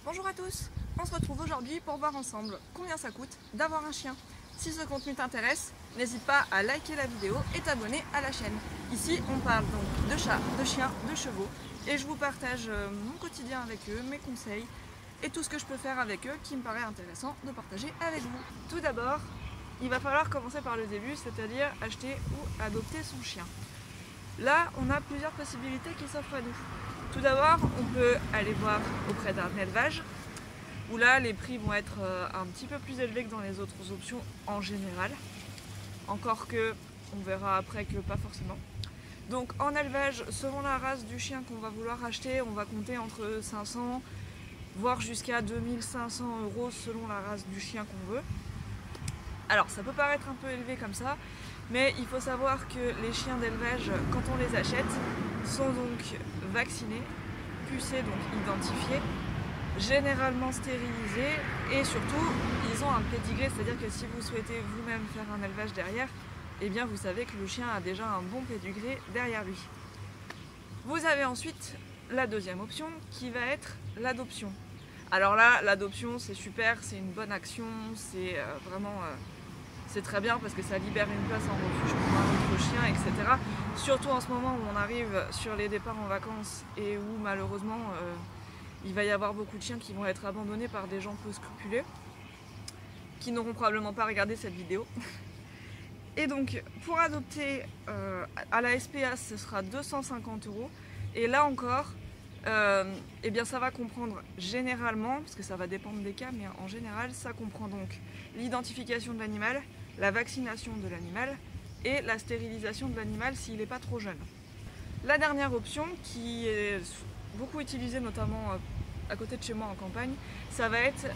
Bonjour à tous, on se retrouve aujourd'hui pour voir ensemble combien ça coûte d'avoir un chien. Si ce contenu t'intéresse, n'hésite pas à liker la vidéo et t'abonner à la chaîne. Ici on parle donc de chats, de chiens, de chevaux et je vous partage mon quotidien avec eux, mes conseils et tout ce que je peux faire avec eux qui me paraît intéressant de partager avec vous. Tout d'abord, il va falloir commencer par le début, c'est-à-dire acheter ou adopter son chien. Là, on a plusieurs possibilités qui s'offrent à nous. Tout d'abord, on peut aller voir auprès d'un élevage, où là, les prix vont être un petit peu plus élevés que dans les autres options en général. Encore que, on verra après que pas forcément. Donc en élevage, selon la race du chien qu'on va vouloir acheter, on va compter entre 500, voire jusqu'à 2500 € selon la race du chien qu'on veut. Alors ça peut paraître un peu élevé comme ça, mais il faut savoir que les chiens d'élevage, quand on les achète, sont donc vaccinés, pucés, donc identifiés, généralement stérilisés et surtout ils ont un pédigré, c'est-à-dire que si vous souhaitez vous-même faire un élevage derrière, eh bien vous savez que le chien a déjà un bon pédigré derrière lui. Vous avez ensuite la deuxième option qui va être l'adoption. Alors là, l'adoption c'est super, c'est une bonne action, c'est vraiment... c'est très bien parce que ça libère une place en refuge pour un autre chien, etc. Surtout en ce moment où on arrive sur les départs en vacances et où malheureusement il va y avoir beaucoup de chiens qui vont être abandonnés par des gens peu scrupuleux qui n'auront probablement pas regardé cette vidéo. Et donc pour adopter à la SPA ce sera 250 €. Et là encore, eh bien ça va comprendre généralement, parce que ça va dépendre des cas, mais en général ça comprend donc l'identification de l'animal, la vaccination de l'animal et la stérilisation de l'animal s'il n'est pas trop jeune. La dernière option, qui est beaucoup utilisée notamment à côté de chez moi en campagne, ça va être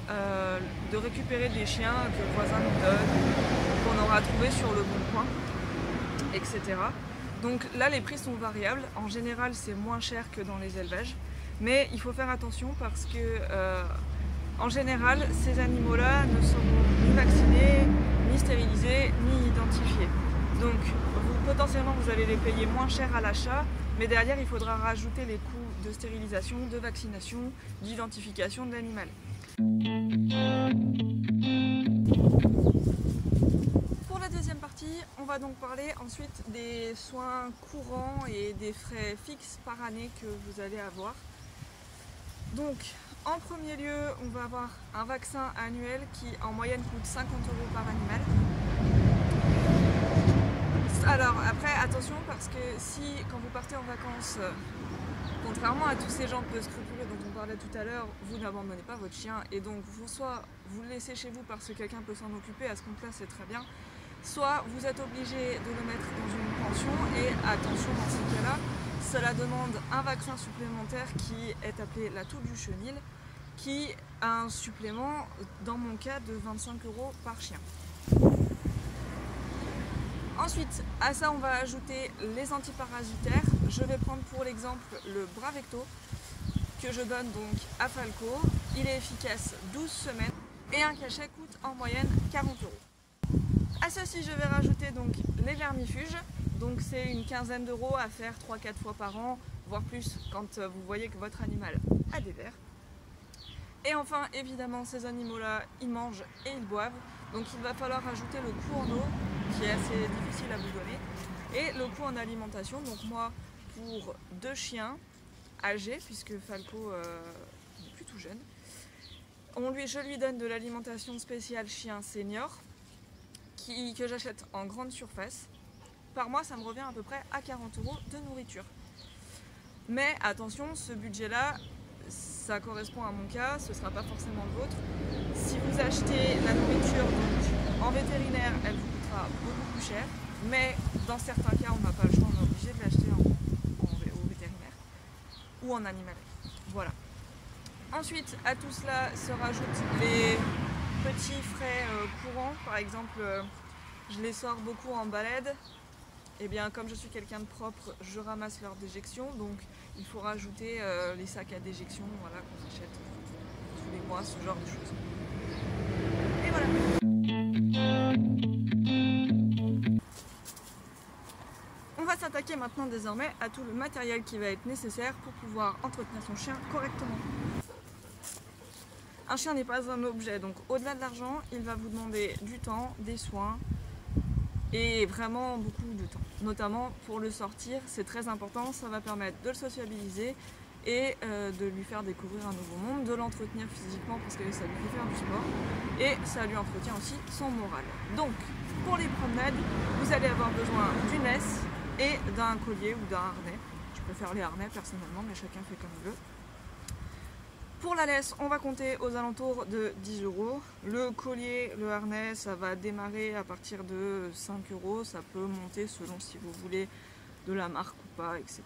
de récupérer des chiens que le voisin nous donne, qu'on aura trouvé sur le bon coin, etc. Donc là les prix sont variables, en général c'est moins cher que dans les élevages, mais il faut faire attention parce que en général ces animaux-là ne seront ni vaccinés, ni stérilisés, ni identifiés. Donc potentiellement vous allez les payer moins cher à l'achat, mais derrière il faudra rajouter les coûts de stérilisation, de vaccination, d'identification de l'animal. Pour la deuxième partie, on va donc parler ensuite des soins courants et des frais fixes par année que vous allez avoir. Donc en premier lieu, on va avoir un vaccin annuel qui en moyenne coûte 50 € par animal. Alors après attention parce que si quand vous partez en vacances, contrairement à tous ces gens peu scrupuleux dont on parlait tout à l'heure, vous n'abandonnez pas votre chien et donc soit vous le laissez chez vous parce que quelqu'un peut s'en occuper, à ce compte-là c'est très bien, soit vous êtes obligé de le mettre dans une pension et attention dans ces cas-là, cela demande un vaccin supplémentaire qui est appelé la toux du chenil, qui a un supplément, dans mon cas, de 25 € par chien. Ensuite, à ça on va ajouter les antiparasitaires. Je vais prendre pour l'exemple le Bravecto, que je donne donc à Falco. Il est efficace 12 semaines et un cachet coûte en moyenne 40 €. À ceci je vais rajouter donc les vermifuges. Donc c'est une quinzaine d'euros à faire 3-4 fois par an, voire plus quand vous voyez que votre animal a des vers. Et enfin, évidemment, ces animaux-là, ils mangent et ils boivent. Donc il va falloir rajouter le coût en eau, qui est assez difficile à vous donner, et le coût en alimentation. Donc moi, pour 2 chiens âgés, puisque Falco n'est plus tout jeune, je lui donne de l'alimentation spéciale chien senior, que j'achète en grande surface. Par mois, ça me revient à peu près à 40 € de nourriture. Mais attention, ce budget-là, ça correspond à mon cas, ce ne sera pas forcément le vôtre. Si vous achetez la nourriture donc, en vétérinaire, elle vous coûtera beaucoup plus cher. Mais dans certains cas, on n'a pas le choix, on est obligé de l'acheter au vétérinaire ou en animalerie. Voilà. Ensuite, à tout cela se rajoutent les petits frais courants. Par exemple, je les sors beaucoup en balade. Et bien, comme je suis quelqu'un de propre, je ramasse leurs déjections, donc il faut rajouter les sacs à déjection, voilà, qu'on achète tous les mois, ce genre de choses. Et voilà. s'attaquer maintenant désormais à tout le matériel qui va être nécessaire pour pouvoir entretenir son chien correctement. Un chien n'est pas un objet, donc au-delà de l'argent, il va vous demander du temps, des soins et vraiment beaucoup de temps. Notamment pour le sortir, c'est très important, ça va permettre de le sociabiliser et de lui faire découvrir un nouveau monde, de l'entretenir physiquement parce que ça lui fait faire du sport et ça lui entretient aussi son moral. Donc pour les promenades, vous allez avoir besoin d'une laisse et d'un collier ou d'un harnais. Je préfère les harnais personnellement, mais chacun fait comme il veut. Pour la laisse, on va compter aux alentours de 10 €. Le collier, le harnais, ça va démarrer à partir de 5 €. Ça peut monter selon si vous voulez de la marque ou pas, etc.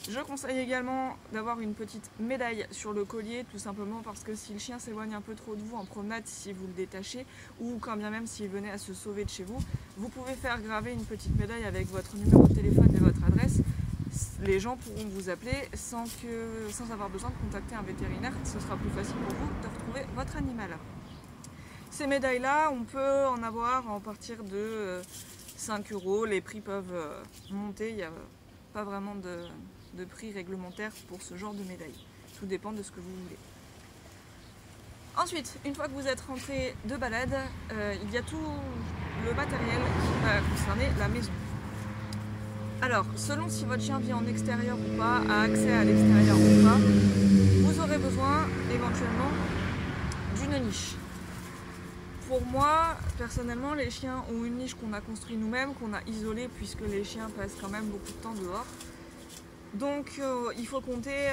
Je conseille également d'avoir une petite médaille sur le collier, tout simplement parce que si le chien s'éloigne un peu trop de vous en promenade, si vous le détachez, ou quand bien même s'il venait à se sauver de chez vous, vous pouvez faire graver une petite médaille avec votre numéro de téléphone et votre adresse. Les gens pourront vous appeler sans avoir besoin de contacter un vétérinaire. Ce sera plus facile pour vous de retrouver votre animal. Ces médailles-là, on peut en avoir à partir de 5 €. Les prix peuvent monter, il n'y a pas vraiment de prix réglementaire pour ce genre de médaille. Tout dépend de ce que vous voulez. Ensuite, une fois que vous êtes rentré de balade, il y a tout le matériel qui va concerner la maison. Alors, selon si votre chien vit en extérieur ou pas, a accès à l'extérieur ou pas, vous aurez besoin éventuellement d'une niche. Pour moi, personnellement, les chiens ont une niche qu'on a construite nous-mêmes, qu'on a isolée puisque les chiens passent quand même beaucoup de temps dehors. Donc il faut compter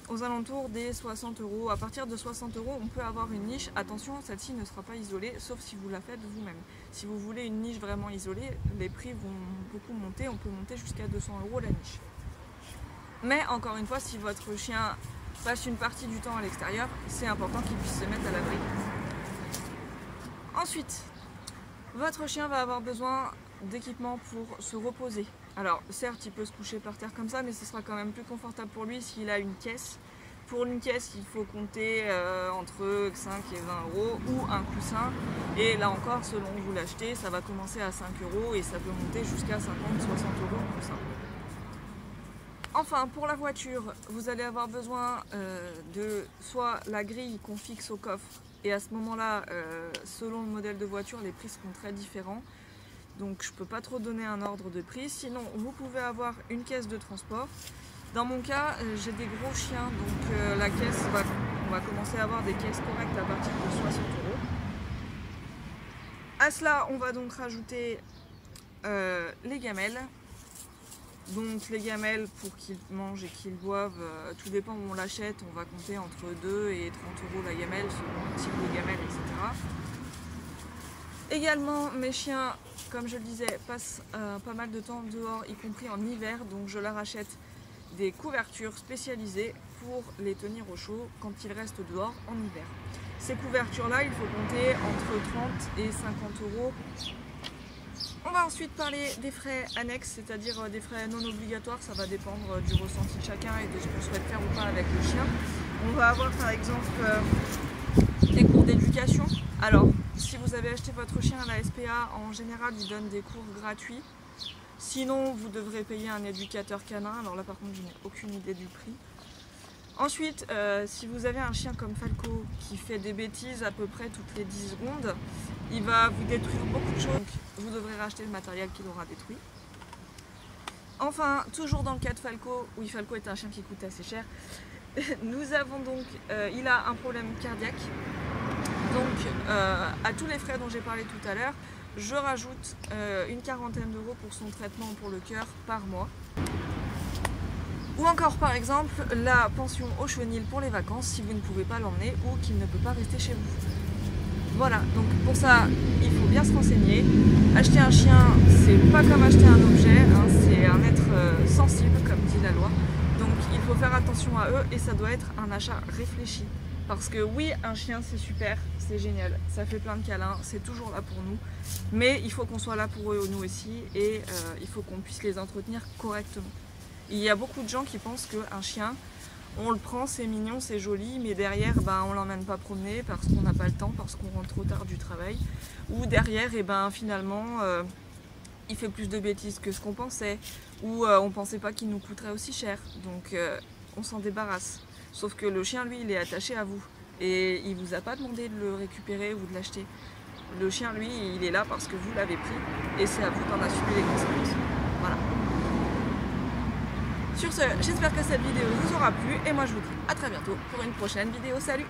aux alentours des 60 €. À partir de 60 €, on peut avoir une niche. Attention, celle-ci ne sera pas isolée, sauf si vous la faites vous-même. Si vous voulez une niche vraiment isolée, les prix vont beaucoup monter. On peut monter jusqu'à 200 € la niche. Mais encore une fois, si votre chien passe une partie du temps à l'extérieur, c'est important qu'il puisse se mettre à l'abri. Ensuite, votre chien va avoir besoin d'équipement pour se reposer. Alors certes, il peut se coucher par terre comme ça, mais ce sera quand même plus confortable pour lui s'il a une caisse. Pour une caisse, il faut compter entre 5 et 20 € ou un coussin. Et là encore, selon où vous l'achetez, ça va commencer à 5 € et ça peut monter jusqu'à 50-60 € le coussin. Enfin, pour la voiture, vous allez avoir besoin de soit la grille qu'on fixe au coffre. Et à ce moment-là, selon le modèle de voiture, les prix seront très différents. Donc je ne peux pas trop donner un ordre de prix. Sinon, vous pouvez avoir une caisse de transport. Dans mon cas, j'ai des gros chiens, donc la caisse, on va commencer à avoir des caisses correctes à partir de 60 €. À cela, on va donc rajouter les gamelles. Donc les gamelles pour qu'ils mangent et qu'ils boivent, tout dépend où on l'achète, on va compter entre 2 et 30 € la gamelle selon le type de gamelle, etc. Également, mes chiens, comme je le disais, passent pas mal de temps dehors, y compris en hiver, donc je leur achète des couvertures spécialisées pour les tenir au chaud quand ils restent dehors en hiver. Ces couvertures-là, il faut compter entre 30 et 50 €. On va ensuite parler des frais annexes, c'est-à-dire des frais non obligatoires. Ça va dépendre du ressenti de chacun et de ce qu'on souhaite faire ou pas avec le chien. On va avoir par exemple des cours d'éducation. Alors, si vous avez acheté votre chien à la SPA, en général, ils donnent des cours gratuits. Sinon, vous devrez payer un éducateur canin. Alors là, par contre, je n'ai aucune idée du prix. Ensuite, si vous avez un chien comme Falco qui fait des bêtises à peu près toutes les 10 secondes, il va vous détruire beaucoup de choses. Donc, vous devrez racheter le matériel qu'il aura détruit. Enfin, toujours dans le cas de Falco, oui, Falco est un chien qui coûte assez cher. Nous avons donc, il a un problème cardiaque. Donc, à tous les frais dont j'ai parlé tout à l'heure, je rajoute une quarantaine d'euros pour son traitement pour le cœur par mois. Ou encore par exemple la pension au chenil pour les vacances si vous ne pouvez pas l'emmener ou qu'il ne peut pas rester chez vous. Voilà, donc pour ça il faut bien se renseigner. Acheter un chien, c'est pas comme acheter un objet, hein, c'est un être sensible comme dit la loi. Donc il faut faire attention à eux et ça doit être un achat réfléchi. Parce que oui, un chien c'est super, c'est génial, ça fait plein de câlins, c'est toujours là pour nous. Mais il faut qu'on soit là pour eux nous aussi et il faut qu'on puisse les entretenir correctement. Il y a beaucoup de gens qui pensent qu'un chien, on le prend, c'est mignon, c'est joli, mais derrière, on l'emmène pas promener parce qu'on n'a pas le temps, parce qu'on rentre trop tard du travail. Ou derrière, finalement, il fait plus de bêtises que ce qu'on pensait, ou on pensait pas qu'il nous coûterait aussi cher, donc on s'en débarrasse. Sauf que le chien, lui, il est attaché à vous, et il vous a pas demandé de le récupérer ou de l'acheter. Le chien, lui, il est là parce que vous l'avez pris, et c'est à vous d'en assumer les conséquences. Voilà. Sur ce, j'espère que cette vidéo vous aura plu, et moi je vous dis à très bientôt pour une prochaine vidéo. Salut!